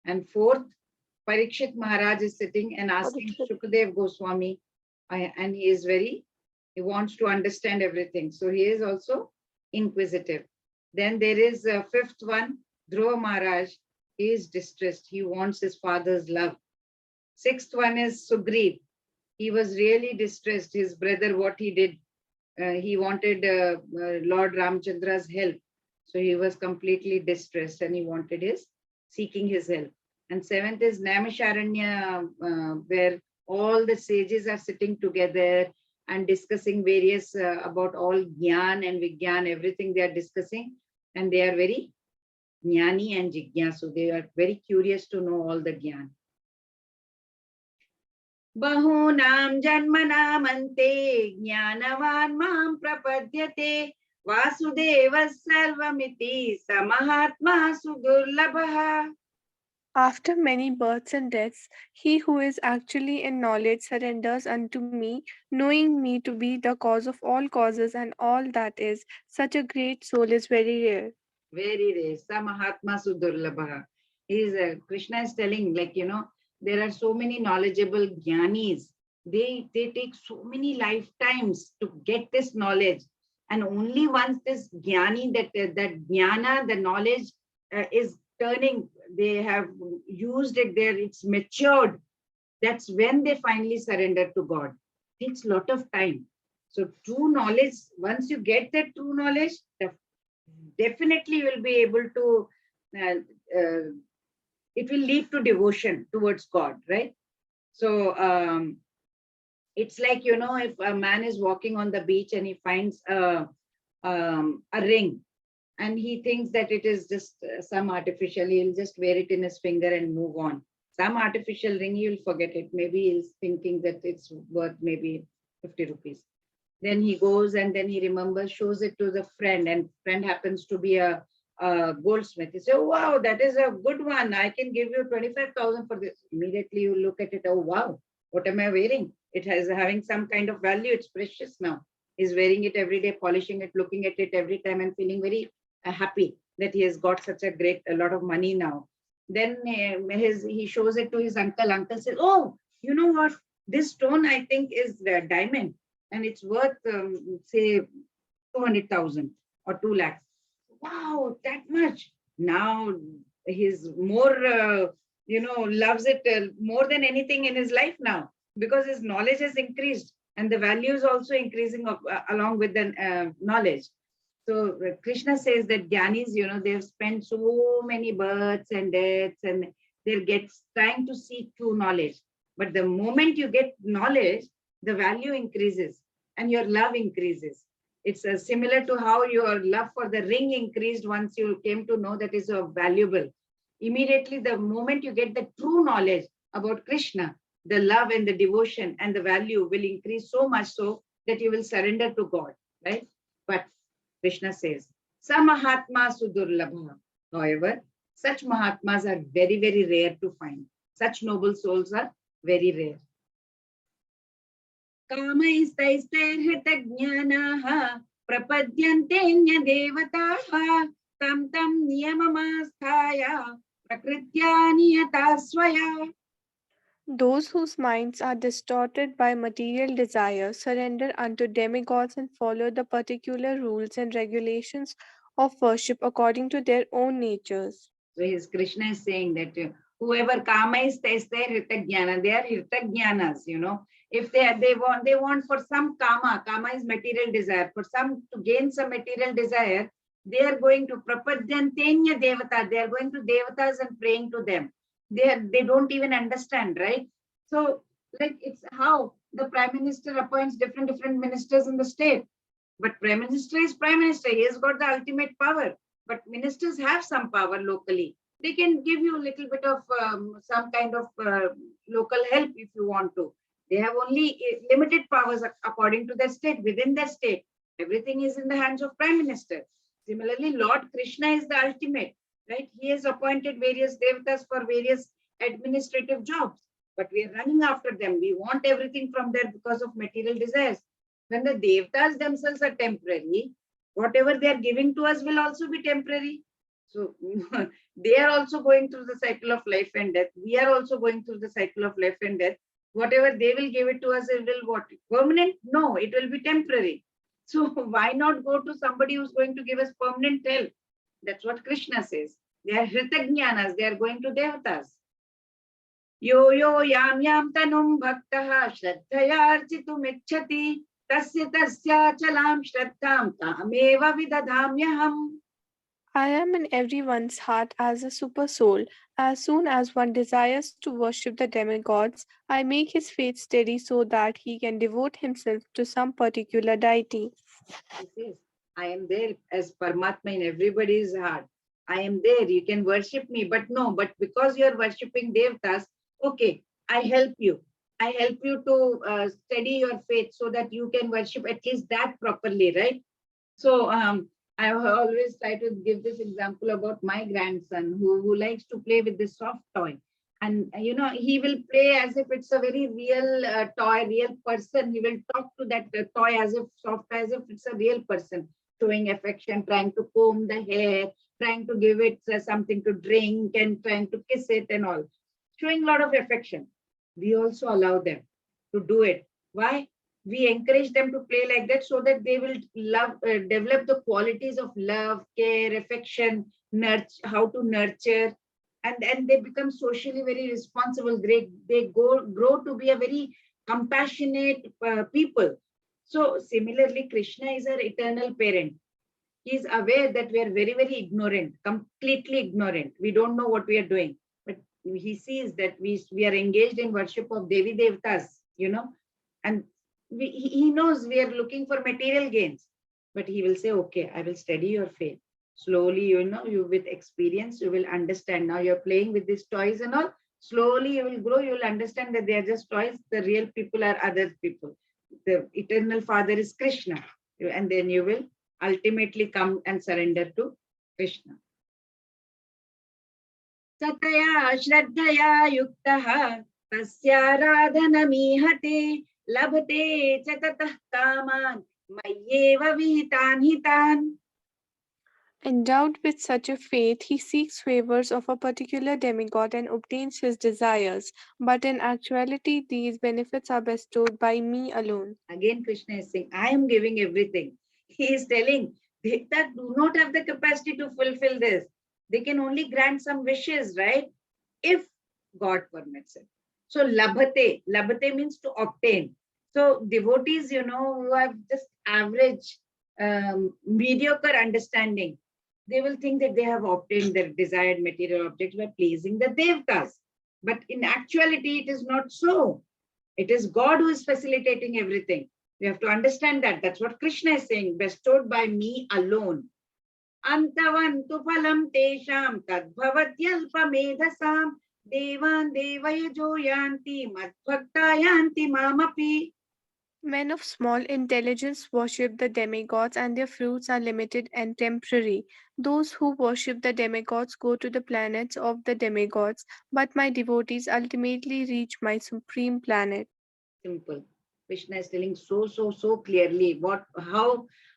And fourth, Parikshit Maharaj is sitting and asking Sukadev Goswami, and he wants to understand everything. So he is also inquisitive. Then there is a fifth one, Dhruva Maharaj. He is distressed. He wants his father's love. Sixth one is Sugriv. He was really distressed. His brother, what he did, he wanted Lord Ramchandra's help. So he was completely distressed and he wanted seeking his help. And seventh is namasharanya, where all the sages are sitting together and discussing various about all Gyan and Vigyan, everything they are discussing. And they are very Jnani and Jignasu. They are very curious to know all the Gyan. Bahunam janmanam ante jnanavan mam prapadyate vasudeva sarvamiti samahatma sudurlabha. After many births and deaths, he who is actually in knowledge surrenders unto me, knowing me to be the cause of all causes and all that is. Such a great soul is very rare. Very rare. Samahatma sudurlabha. Krishna is telling, there are so many knowledgeable jnanis. They take so many lifetimes to get this knowledge. And only once this jnani, that jnana, the knowledge is turning, they have used it there, it's matured. That's when they finally surrender to God. It takes a lot of time. So true knowledge, once you get that true knowledge, definitely you will be able to, it will lead to devotion towards God, right? So it's like, if a man is walking on the beach and he finds a ring, and he thinks that it is just some artificial, he'll just wear it in his finger and move on. Some artificial ring, he will forget it. Maybe he's thinking that it's worth maybe 50 rupees. Then he goes and then he remembers, shows it to the friend, and friend happens to be a goldsmith. He says, oh, wow, that is a good one. I can give you 25,000 for this. Immediately you look at it, oh, wow, what am I wearing? It has having some kind of value. It's precious now. He's wearing it every day, polishing it, looking at it every time and feeling very happy that he has got such a lot of money now. Then he shows it to his uncle. Uncle says, oh, you know what? This stone, I think, is diamond. And it's worth, say, 200,000 or 2 lakhs. Wow, that much. Now he's more, loves it more than anything in his life now, because his knowledge has increased and the value is also increasing along with the knowledge. So Krishna says that Gyanis, they've spent so many births and deaths and they're trying to seek true knowledge. But the moment you get knowledge, the value increases and your love increases. It's similar to how your love for the ring increased once you came to know that is valuable. Immediately, the moment you get the true knowledge about Krishna, the love and the devotion and the value will increase so much so that you will surrender to God, right? But Krishna says, Samahatma Sudurlabha. However, such Mahatmas are very, very rare to find. Such noble souls are very rare. Kamaistaistairhritagnyanaha prapadyantenya devataha tam tam niyamamasthaya prakritya niyata swaya. Those whose minds are distorted by material desire surrender unto demigods and follow the particular rules and regulations of worship according to their own natures. So his Krishna is saying that whoever kama is their hritagnyana, they are hritagyanas, If they want for some kama is material desire, for some to gain some material desire, they are going to prapadyantenya devata, they are going to devatas and praying to them. They don't even understand, right? So like it's how the prime minister appoints different ministers in the state. But prime minister is prime minister, he has got the ultimate power. But ministers have some power locally. They can give you a little bit of some kind of local help if you want to. They have only limited powers according to their state, within their state. Everything is in the hands of prime minister. Similarly, Lord Krishna is the ultimate, right? He has appointed various devatas for various administrative jobs, but we are running after them. We want everything from there because of material desires. When the devatas themselves are temporary, whatever they are giving to us will also be temporary. So they are also going through the cycle of life and death. We are also going through the cycle of life and death. Whatever they will give it to us, it will what? Permanent? No, it will be temporary. So why not go to somebody who's going to give us permanent help? That's what Krishna says. They are hritagyanas. They are going to devatas. Yo yo yam yam tanum bhaktaha shraddhayarchitum ichchati tasya tasya chalam shraddham tameva vidadhamyaham. I am in everyone's heart as a super soul. As soon as one desires to worship the demigods, I make his faith steady so that he can devote himself to some particular deity. He says, I am there as Paramatma in everybody's heart. I am there. You can worship me, but because you are worshipping Devatas, okay, I help you. I help you to steady your faith so that you can worship at least that properly, right? So I always try to give this example about my grandson who likes to play with this soft toy. And, he will play as if it's a very real toy, real person. He will talk to that toy as if soft, as if it's a real person, showing affection, trying to comb the hair, trying to give it something to drink and trying to kiss it and all, showing a lot of affection. We also allow them to do it. Why? We encourage them to play like that so that they will develop the qualities of love, care, affection, how to nurture, and they become socially very responsible. They grow to be a very compassionate people. So similarly, Krishna is our eternal parent. He is aware that we are very, very ignorant, completely ignorant. We don't know what we are doing. But he sees that we are engaged in worship of Devi Devtas, and he knows we are looking for material gains. But he will say, okay, I will steady your faith. Slowly, you with experience, you will understand. Now you're playing with these toys and all. Slowly you will grow, you will understand that they are just toys. The real people are other people. The eternal father is Krishna. And then you will ultimately come and surrender to Krishna. Sataya Shraddhaya Yuktaha Tasyaradhanamihate Labhate Chatatah Kaman Mayeva Vihitan Hitan. Endowed with such a faith, he seeks favors of a particular demigod and obtains his desires. But in actuality, these benefits are bestowed by me alone. Again, Krishna is saying, I am giving everything. He is telling Devtas do not have the capacity to fulfill this. They can only grant some wishes, right? If God permits it. So labhate means to obtain. So devotees, who have just average, mediocre understanding, they will think that they have obtained their desired material objects by pleasing the devtas. But in actuality, it is not so. It is God who is facilitating everything. We have to understand that. That's what Krishna is saying, bestowed by me alone. Antavantu phalam tesham tadbhavatyalpamedhasam devan devayajo yanti madbhakta yanti mamapi. Men of small intelligence worship the demigods, and their fruits are limited and temporary. Those who worship the demigods go to the planets of the demigods, but my devotees ultimately reach my supreme planet. Simple. Krishna is telling so clearly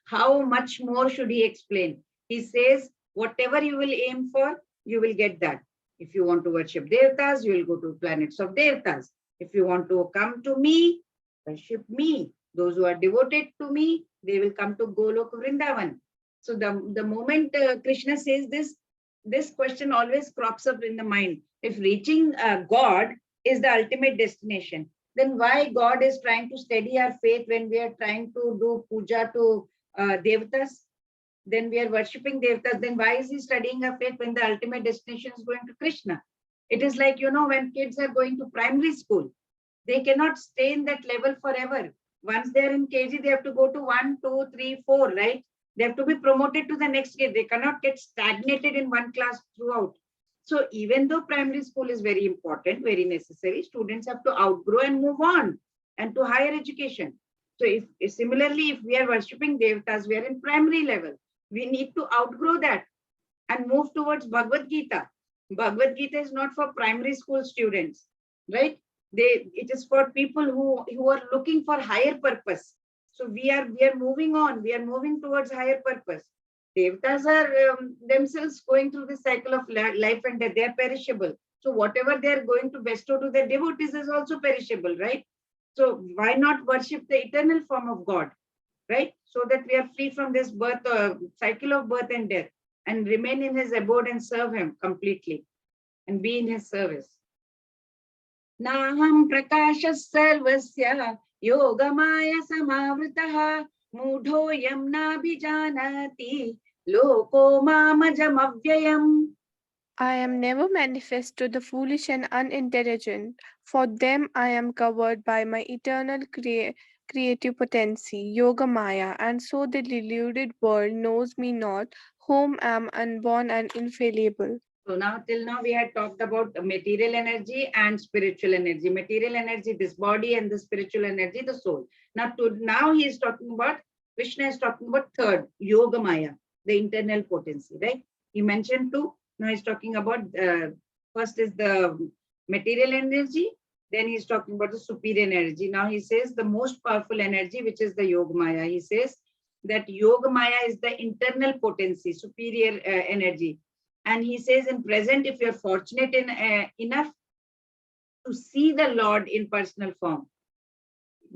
how much more should he explain? He says, whatever you will aim for, you will get that. If you want to worship devtas, you will go to planets of devtas. If you want to come to me, worship me. Those who are devoted to me, they will come to Golok Vrindavan. So the moment Krishna says this question always crops up in the mind. If reaching God is the ultimate destination, then why God is trying to steady our faith when we are trying to do puja to devatas? Then we are worshipping devatas. Then why is he studying our faith when the ultimate destination is going to Krishna? It is like, when kids are going to primary school, they cannot stay in that level forever. Once they're in KG, they have to go to 1, 2, 3, 4, right? They have to be promoted to the next grade. They cannot get stagnated in one class throughout. So even though primary school is very important, very necessary, students have to outgrow and move on and to higher education. So if similarly, if we are worshipping devatas, we are in primary level. We need to outgrow that and move towards Bhagavad Gita. Bhagavad Gita is not for primary school students, right? It is for people who are looking for higher purpose. So we are moving on. We are moving towards higher purpose. Devatas are themselves going through the cycle of life and death. They are perishable. So whatever they are going to bestow to their devotees is also perishable, right? So why not worship the eternal form of God, right? So that we are free from this cycle of birth and death, and remain in his abode and serve him completely and be in his service. Naham prakasha sarvasya yogamaya samavritah mudho yamna bijanati loko mamajam avyayam. I am never manifest to the foolish and unintelligent. For them I am covered by my eternal creative potency, yogamaya, and so the deluded world knows me not, whom am unborn and infallible. So now, till now, we had talked about material energy and spiritual energy. Material energy, this body, and the spiritual energy, the soul. Now he is talking about, Krishna is talking about third, yogamaya, the internal potency, right? He mentioned two. Now he's talking about, first is the material energy, then he's talking about the superior energy. Now he says the most powerful energy, which is the yogamaya. He says that yogamaya is the internal potency, superior energy. And he says in present, if you're fortunate enough to see the Lord in personal form,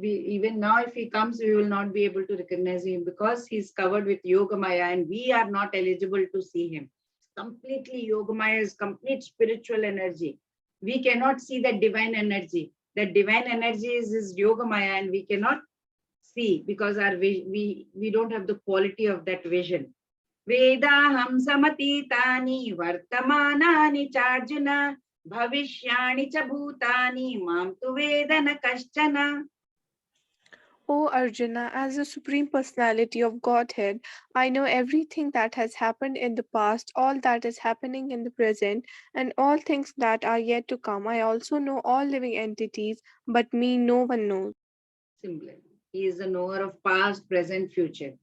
even now, if he comes, we will not be able to recognize him because he's covered with yogamaya and we are not eligible to see him. Completely yogamaya is complete spiritual energy. We cannot see that divine energy. That divine energy is his yogamaya and we cannot see because we don't have the quality of that vision. Vedaham samatitani vartamanani charjuna bhavishyani cha bhutani mam tu vedana kaschana. O Arjuna, as the Supreme Personality of Godhead, I know everything that has happened in the past, all that is happening in the present, and all things that are yet to come. I also know all living entities, but me no one knows. Similarly, he is the knower of past, present, future.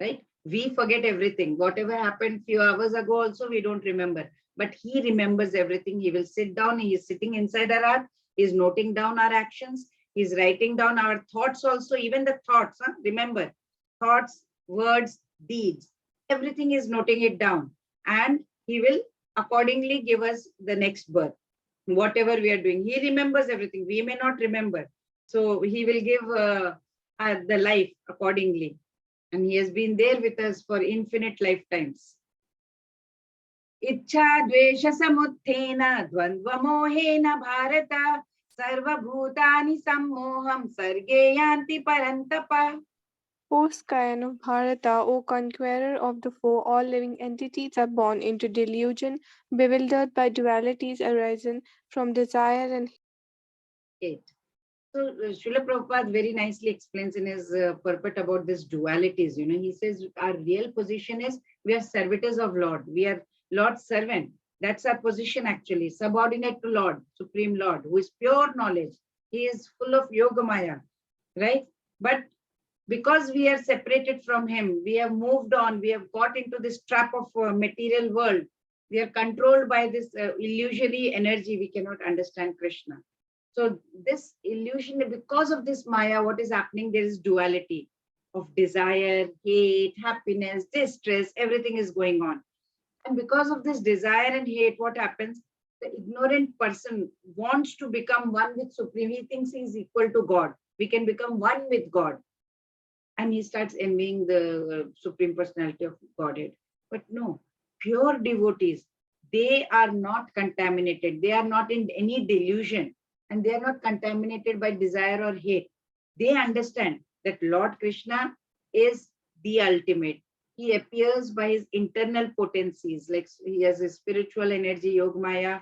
Right? We forget everything. Whatever happened few hours ago also, we don't remember. But he remembers everything. He will sit down. He is sitting inside our heart. He is noting down our actions. He's writing down our thoughts also, even the thoughts. Remember, thoughts, words, deeds. Everything is noting it down. And he will accordingly give us the next birth. Whatever we are doing, he remembers everything. We may not remember. So he will give the life accordingly. And he has been there with us for infinite lifetimes. Ichha dvesha samuthena dvandva mohena bharata sarva bhutani sammoham sarge yanti parantapa. O scion of Bharata, O conqueror of the foe, all living entities are born into delusion, bewildered by dualities arising from desire and Hate. So Srila Prabhupada very nicely explains in his purport about this dualities. He says our real position is we are servitors of Lord. We are Lord's servant. That's our position actually, subordinate to Lord, Supreme Lord, who is pure knowledge. He is full of yogamaya, right? But because we are separated from him, we have moved on, we have got into this trap of material world. We are controlled by this illusory energy. We cannot understand Krishna. So this illusion, because of this Maya, what is happening? There is duality of desire, hate, happiness, distress, everything is going on. And because of this desire and hate, what happens? The ignorant person wants to become one with Supreme. He thinks he is equal to God. We can become one with God. And he starts envying the Supreme Personality of Godhead. But no, pure devotees, they are not contaminated. They are not in any delusion. And they are not contaminated by desire or hate. They understand that Lord Krishna is the ultimate. He appears by his internal potencies, like he has a spiritual energy, yogamaya,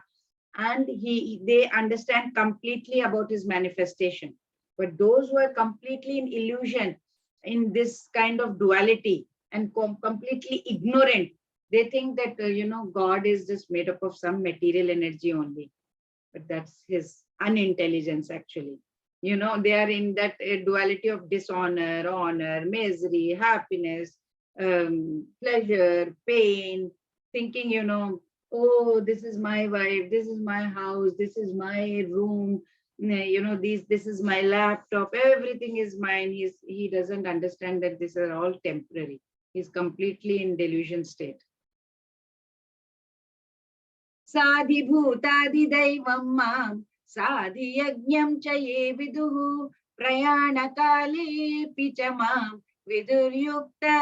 and they understand completely about his manifestation. But those who are completely in illusion, in this kind of duality, and completely ignorant, they think that God is just made up of some material energy only. But that's his unintelligence actually. They are in that duality of dishonor, honor, misery, happiness, pleasure, pain, thinking, oh, this is my wife, this is my house, this is my room, this is my laptop, everything is mine. He doesn't understand that these are all temporary. He's completely in delusion state. साधिभूताधिदैवं मां साधियज्ञं च ये विदुः प्रयाणकालेऽपि च मां विदुर्युक्तचेतसः.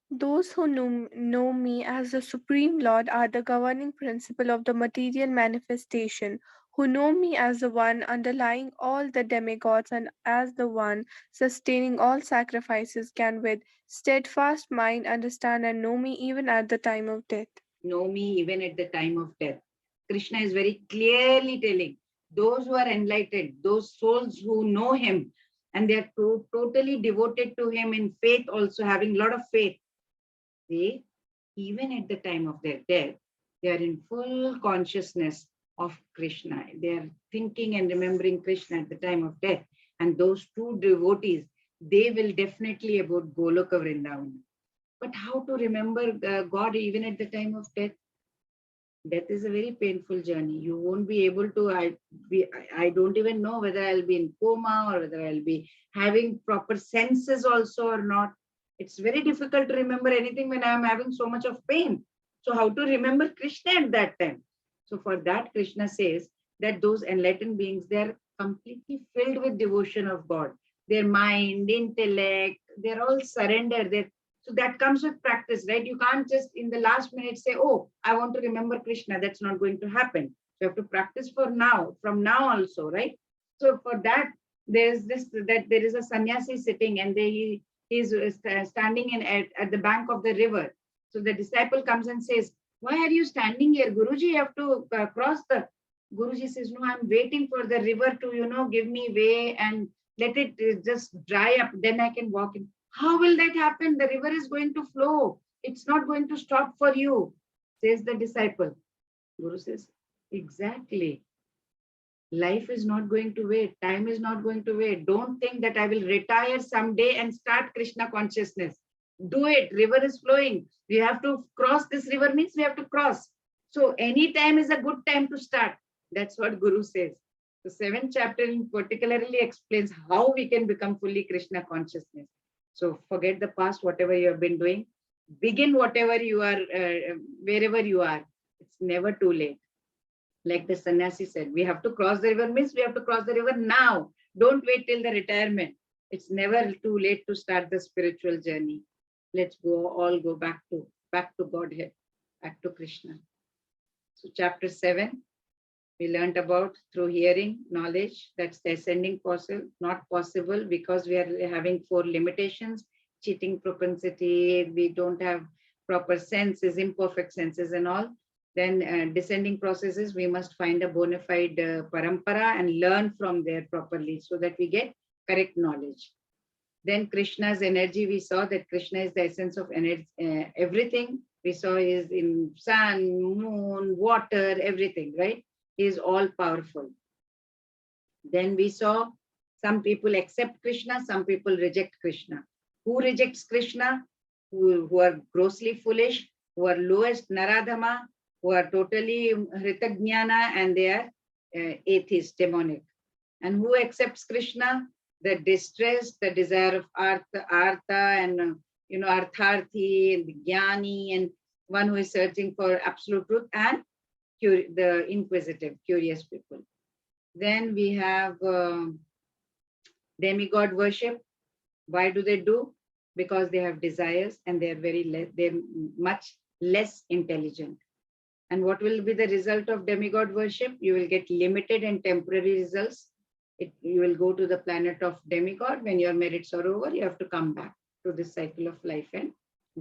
those who know me as the Supreme Lord are the governing principle of the material manifestation, who know me as the one underlying all the demigods and as the one sustaining all sacrifices, can with steadfast mind understand and know me even at the time of death. Know me even at the time of death. Krishna is very clearly telling those who are enlightened, those souls who know him, and they are totally devoted to him in faith, also having a lot of faith. They, even at the time of their death, they are in full consciousness of Krishna. They are thinking and remembering Krishna at the time of death. And those two devotees, they will definitely about Goloka Vrindavan. But how to remember God even at the time of death? Death is a very painful journey. You won't be able to, I don't even know whether I'll be in coma or whether I'll be having proper senses also or not. It's very difficult to remember anything when I'm having so much of pain. So how to remember Krishna at that time? So for that, Krishna says that those enlightened beings, they're completely filled with devotion of God. Their mind, intellect, they're all surrendered. So that comes with practice, right? You can't just in the last minute say, oh, I want to remember Krishna. That's not going to happen. You have to practice from now also, right? So for that, there is a sannyasi sitting and he is standing at the bank of the river. So the disciple comes and says, why are you standing here? Guruji, you have to cross the... Guruji says, no, I'm waiting for the river to, give me way and let it just dry up. Then I can walk in. How will that happen? The river is going to flow. It's not going to stop for you, says the disciple. Guru says, exactly. Life is not going to wait. Time is not going to wait. Don't think that I will retire someday and start Krishna consciousness. Do it. River is flowing. We have to cross this river means we have to cross. So any time is a good time to start. That's what Guru says. The 7th chapter particularly explains how we can become fully Krishna consciousness. So forget the past, whatever you have been doing. Begin whatever you are, wherever you are. It's never too late. Like the sannyasi said, we have to cross the river means we have to cross the river now. Don't wait till the retirement. It's never too late to start the spiritual journey. Let's all go back to Godhead, back to Krishna. So chapter 7, we learned about through hearing, knowledge, that's the ascending not possible because we are having 4 limitations: cheating propensity, we don't have proper senses, imperfect senses and all. Then descending processes, we must find a bona fide parampara and learn from there properly so that we get correct knowledge. Then Krishna's energy, we saw that Krishna is the essence of energy, everything. We saw is in sun, moon, water, everything, right? He is all powerful. Then we saw some people accept Krishna, some people reject Krishna. Who rejects Krishna? Who are grossly foolish, who are lowest Naradhama, who are totally Hritagnyana, and they are atheists, demonic. And who accepts Krishna? The distressed, the desire of artha and artharthi and the jnani, and one who is searching for absolute truth, and the inquisitive, curious people. Then we have demigod worship. Why do they do? Because they have desires and they are they're much less intelligent. And what will be the result of demigod worship? You will get limited and temporary results. You will go to the planet of demigod. When your merits are over, you have to come back to this cycle of life and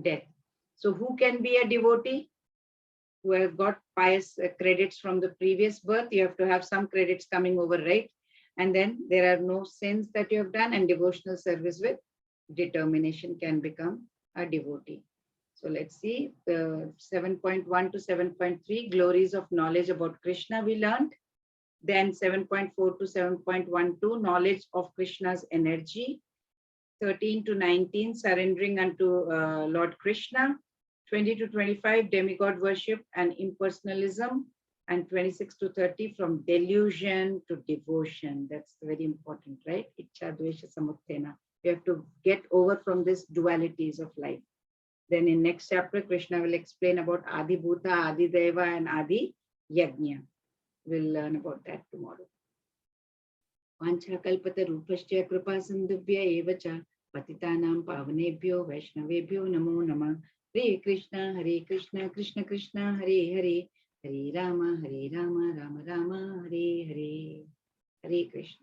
death. So who can be a devotee? Who have got pious credits from the previous birth. You have to have some credits coming over, right? And then there are no sins that you have done, and devotional service with determination can become a devotee. So let's see the 7.1 to 7.3 glories of knowledge about Krishna we learned. Then 7.4 to 7.12 knowledge of Krishna's energy. 13 to 19 surrendering unto Lord Krishna. 20 to 25 demigod worship and impersonalism, and 26 to 30 from delusion to devotion. That's very important, right? Ichcha dvesha samuttena. You have to get over from these dualities of life. Then in next chapter, Krishna will explain about Adi Bhuta, Adi Deva, and Adi Yajna. We'll learn about that tomorrow. Vancha kalpata rupasya kripa sindhubhya evacha patitanam pavanebhyo vaishnavebhyo namo namah. Hare Krishna, Krishna Krishna, Hare Hare, Hare Rama, Rama Rama, Hare Hare, Hare Krishna.